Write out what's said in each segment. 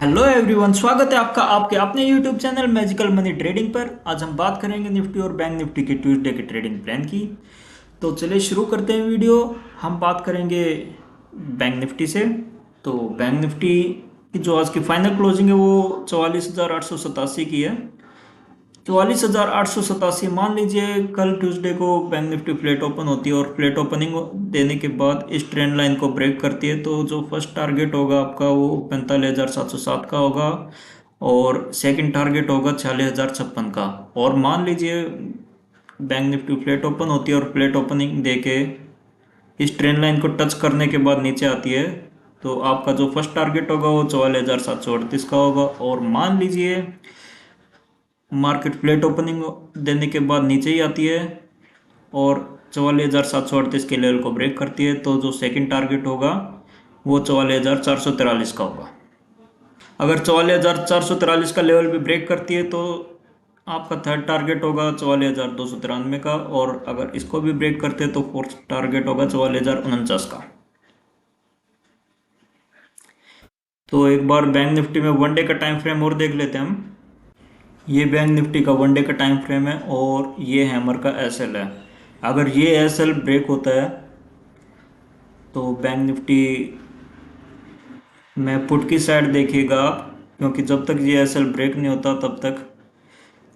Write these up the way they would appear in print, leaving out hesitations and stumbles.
Hello everyone, स्वागत है आपका आपके अपने YouTube channel magical money trading पर। आज हम बात करेंगे निफ्टी और बैंक निफ्टी के ट्यूसडे के ट्रेडिंग प्लान की। तो चलिए शुरू करते हैं वीडियो। हम बात करेंगे बैंक निफ्टी से। तो बैंक निफ्टी की जो आज की फाइनल क्लोजिंग है वो 44,887 की है। 44,887 मान लीजिए कल ट्यूसडे को बैंक निफ्टी फ्लैट ओपन होती है और फ्लैट ओपनिंग देने के बाद इस ट्रेंड लाइन को ब्रेक करती है तो जो फर्स्ट टारगेट होगा आपका वो 45,707 का होगा और सेकंड टारगेट होगा 46,056 का। और मान लीजिए बैंक निफ्टी फ्लैट ओपन होती है और फ्लैट ओपनिंग दे के इस ट्रेंड लाइन को टच करने के बाद नीचे आती है तो आपका जो फर्स्ट टारगेट होगा वो 44,738 का होगा। और मान लीजिए मार्केट फ्लैट ओपनिंग देने के बाद नीचे ही आती है और 44,738 के लेवल को ब्रेक करती है तो जो सेकंड टारगेट होगा वो 44,443 का होगा। अगर 44,443 का लेवल भी ब्रेक करती है तो आपका थर्ड टारगेट होगा 44,293 का। और अगर इसको भी ब्रेक करते हैं तो फोर्थ टारगेट होगा 44,049 का। तो एक बार बैंक निफ्टी में वन डे का टाइम फ्रेम और देख लेते हैं हम। ये बैंक निफ्टी का वन डे का टाइम फ्रेम है और ये हैमर का एसएल है। अगर ये एसएल ब्रेक होता है तो बैंक निफ्टी में पुट की साइड देखिएगा आप, क्योंकि जब तक ये एसएल ब्रेक नहीं होता तब तक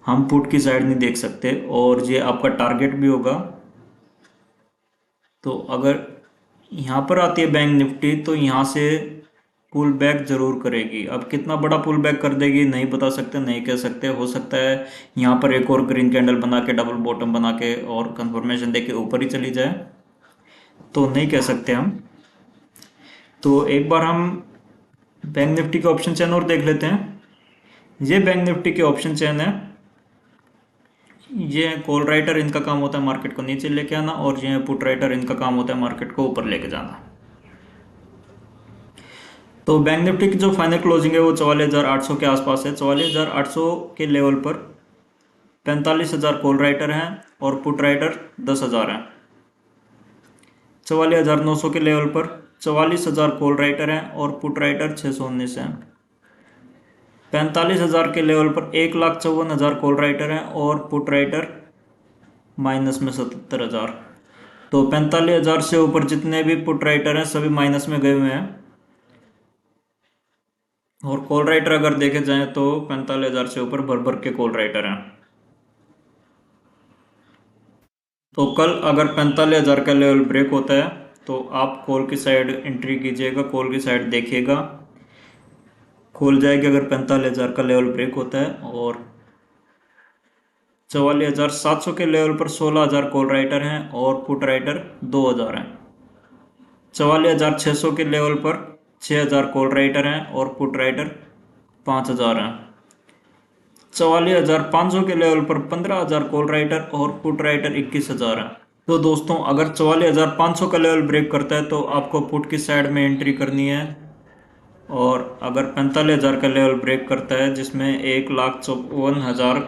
हम पुट की साइड नहीं देख सकते और ये आपका टारगेट भी होगा। तो अगर यहाँ पर आती है बैंक निफ्टी तो यहाँ से पुल बैक जरूर करेगी। अब कितना बड़ा पुल बैक कर देगी नहीं बता सकते, नहीं कह सकते। हो सकता है यहाँ पर एक और ग्रीन कैंडल बना के डबल बॉटम बना के और कंफर्मेशन दे के ऊपर ही चली जाए, तो नहीं कह सकते हम। तो एक बार हम बैंक निफ्टी के ऑप्शन चेन और देख लेते हैं। ये बैंक निफ्टी के ऑप्शन चेन है। ये कॉल राइटर, इनका काम होता है मार्केट को नीचे लेके आना और ये पुट राइटर, इनका काम होता है मार्केट को ऊपर लेके जाना। तो बैंक निफ्टी की जो फाइनल क्लोजिंग है वो 44,800 के आसपास है। 44,800 के लेवल पर 45,000 कॉल राइटर हैं और पुट राइटर 10,000 हैं। 44,900 के लेवल पर 44,000 कॉल राइटर हैं और पुट राइटर 619 हैं। 45,000 के लेवल पर 1,54,000 कॉल राइटर हैं और पुट राइटर माइनस में 77,000। तो 45,000 से ऊपर जितने भी पुट राइटर हैं सभी माइनस में गए हुए हैं। और कॉल राइटर अगर देखे जाएं तो 45,000 से ऊपर भर भर के कॉल राइटर हैं। तो कल अगर 45,000 का लेवल ब्रेक होता है तो आप कॉल की साइड एंट्री कीजिएगा, कॉल की साइड देखिएगा, खोल जाएगी अगर 45,000 का लेवल ब्रेक होता है। और 44,700 के लेवल पर 16,000 कॉल राइटर हैं और पुट राइटर 2,000 हैं। 44,600 के लेवल पर 6,000 कॉल राइटर हैं और पुट राइटर 5,000 हैं। 44,500 के लेवल पर 15,000 कॉल राइटर और पुट राइटर 21,000 हैं। तो दोस्तों अगर 44,500 का लेवल ब्रेक करता है तो आपको पुट की साइड में एंट्री करनी है। और अगर 45,000 का लेवल ब्रेक करता है जिसमें 1,54,000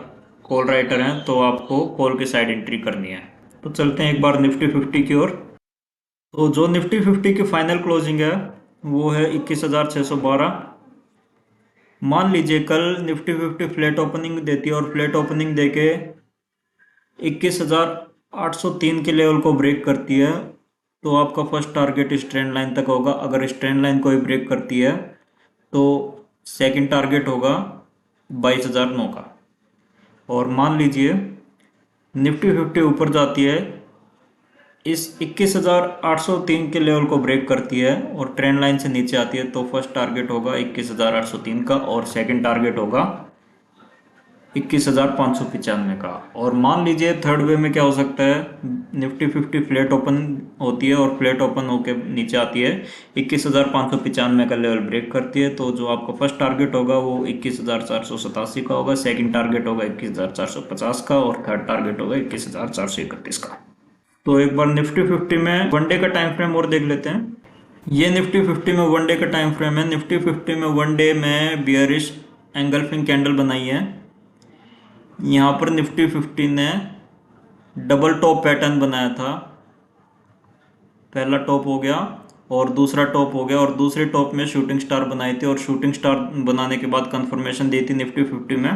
कॉल राइटर हैं तो आपको कॉल की साइड एंट्री करनी है। तो चलते हैं एक बार निफ्टी 50 की ओर। तो जो निफ्टी 50 की फाइनल क्लोजिंग है वो है 21,612। मान लीजिए कल निफ्टी 50 फ्लैट ओपनिंग देती है और फ्लैट ओपनिंग देके 21,803 के लेवल को ब्रेक करती है तो आपका फर्स्ट टारगेट इस ट्रेंड लाइन तक होगा। अगर इस ट्रेंड लाइन को ही ब्रेक करती है तो सेकंड टारगेट होगा 22,009 का। और मान लीजिए निफ्टी 50 ऊपर जाती है, इस 21,803 के लेवल को ब्रेक करती है और ट्रेंड लाइन से नीचे आती है तो फर्स्ट टारगेट होगा 21,803 का और सेकंड टारगेट होगा 21,595 का। और मान लीजिए थर्ड वे में क्या हो सकता है, निफ्टी 50 फ्लैट ओपन होती है और फ्लैट ओपन होकर नीचे आती है, 21,595 का लेवल ब्रेक करती है तो जो आपका फर्स्ट टारगेट होगा वो 21,487 का होगा, सेकंड टारगेट होगा 21,450 का और थर्ड टारगेट होगा 21,431 का। तो एक बार निफ्टी 50 में वन डे का टाइम फ्रेम और देख लेते हैं। ये निफ्टी 50 में वन डे का टाइम फ्रेम है। निफ्टी 50 में वन डे में बियरिश एंगल्फिंग कैंडल बनाई है। यहाँ पर निफ्टी 50 ने डबल टॉप पैटर्न बनाया था। पहला टॉप हो गया और दूसरा टॉप हो गया, और दूसरे टॉप में शूटिंग स्टार बनाई थी, और शूटिंग स्टार बनाने के बाद कंफर्मेशन दी थी निफ्टी 50 में।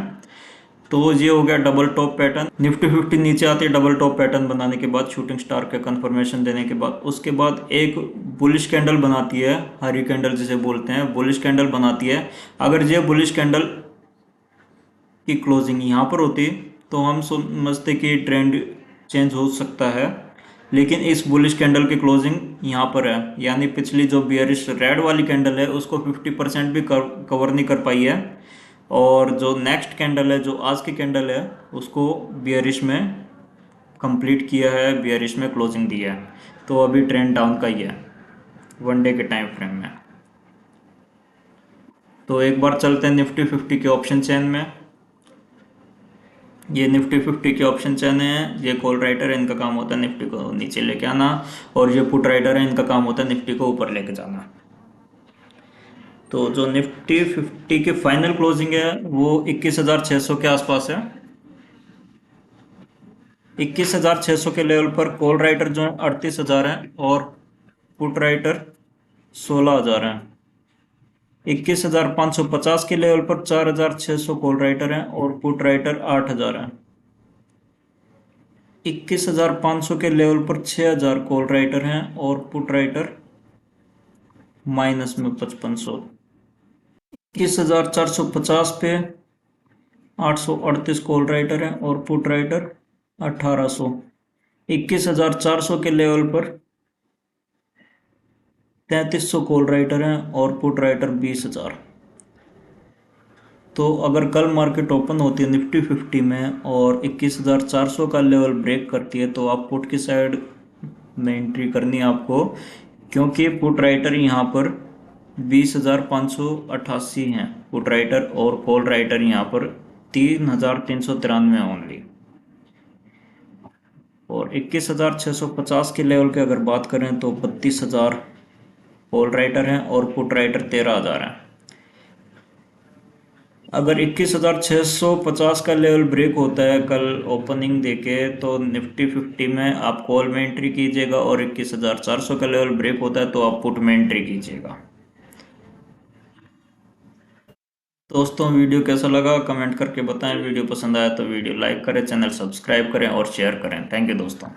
तो ये हो गया डबल टॉप पैटर्न। निफ्टी 50 नीचे आती है डबल टॉप पैटर्न बनाने के बाद, शूटिंग स्टार के कंफर्मेशन देने के बाद। उसके बाद एक बुलिश कैंडल बनाती है, हरी कैंडल जिसे बोलते हैं, बुलिश कैंडल बनाती है। अगर ये बुलिश कैंडल की क्लोजिंग यहाँ पर होती तो हम समझते कि ट्रेंड चेंज हो सकता है, लेकिन इस बुलिश कैंडल की क्लोजिंग यहाँ पर है, यानी पिछली जो बियरिश रेड वाली कैंडल है उसको 50% भी कवर नहीं कर पाई है, और जो नेक्स्ट कैंडल है, जो आज की कैंडल है, उसको बियरिश में कंप्लीट किया है, बियरिश में क्लोजिंग दी है। तो अभी ट्रेंड डाउन का ही है वन डे के टाइम फ्रेम में। तो एक बार चलते हैं निफ्टी 50 के ऑप्शन चेन में। ये निफ्टी 50 के ऑप्शन चेन है, ये कॉल राइटर है, इनका काम होता है निफ्टी को नीचे लेके आना, और ये पुट राइटर है, इनका काम होता है निफ्टी को ऊपर लेके जाना। तो जो निफ्टी 50 की फाइनल क्लोजिंग है वो 21,600 के आसपास है। 21,600 के लेवल पर कॉल राइटर जो है 38,000 है, और पुट राइटर 16,000 है। 21,550 के लेवल पर 4,600 कॉल राइटर है, और पुट राइटर 8,000 है। 21,500 के लेवल पर 6,000 कॉल राइटर हैं, और पुट राइटर माइनस में 5,500। 21,450 पे 838 कॉल राइटर हैं, और पुट राइटर 1,800। 21,400 के लेवल पर 3,300 कॉल राइटर हैं, और पुट राइटर 20,000। तो अगर कल मार्केट ओपन होती है निफ्टी 50 में और 21,400 का लेवल ब्रेक करती है, तो आप पुट की साइड में एंट्री करनी है आपको, क्योंकि पुट राइटर यहाँ पर 20,588 हैं पुट राइटर, और कॉल राइटर यहाँ पर 3,393 ओनली। और 21,650 के लेवल की अगर बात करें तो 32,000 कॉल राइटर हैं, और पुट राइटर 13,000 हैं। अगर 21,650 का लेवल ब्रेक होता है कल ओपनिंग देके, तो निफ्टी 50 में आप कॉल में एंट्री कीजिएगा, और 21,400 का लेवल ब्रेक होता है तो आप पुट में एंट्री कीजिएगा। दोस्तों वीडियो कैसा लगा कमेंट करके बताएं। वीडियो पसंद आया तो वीडियो लाइक करें, चैनल सब्सक्राइब करें और शेयर करें। थैंक यू दोस्तों।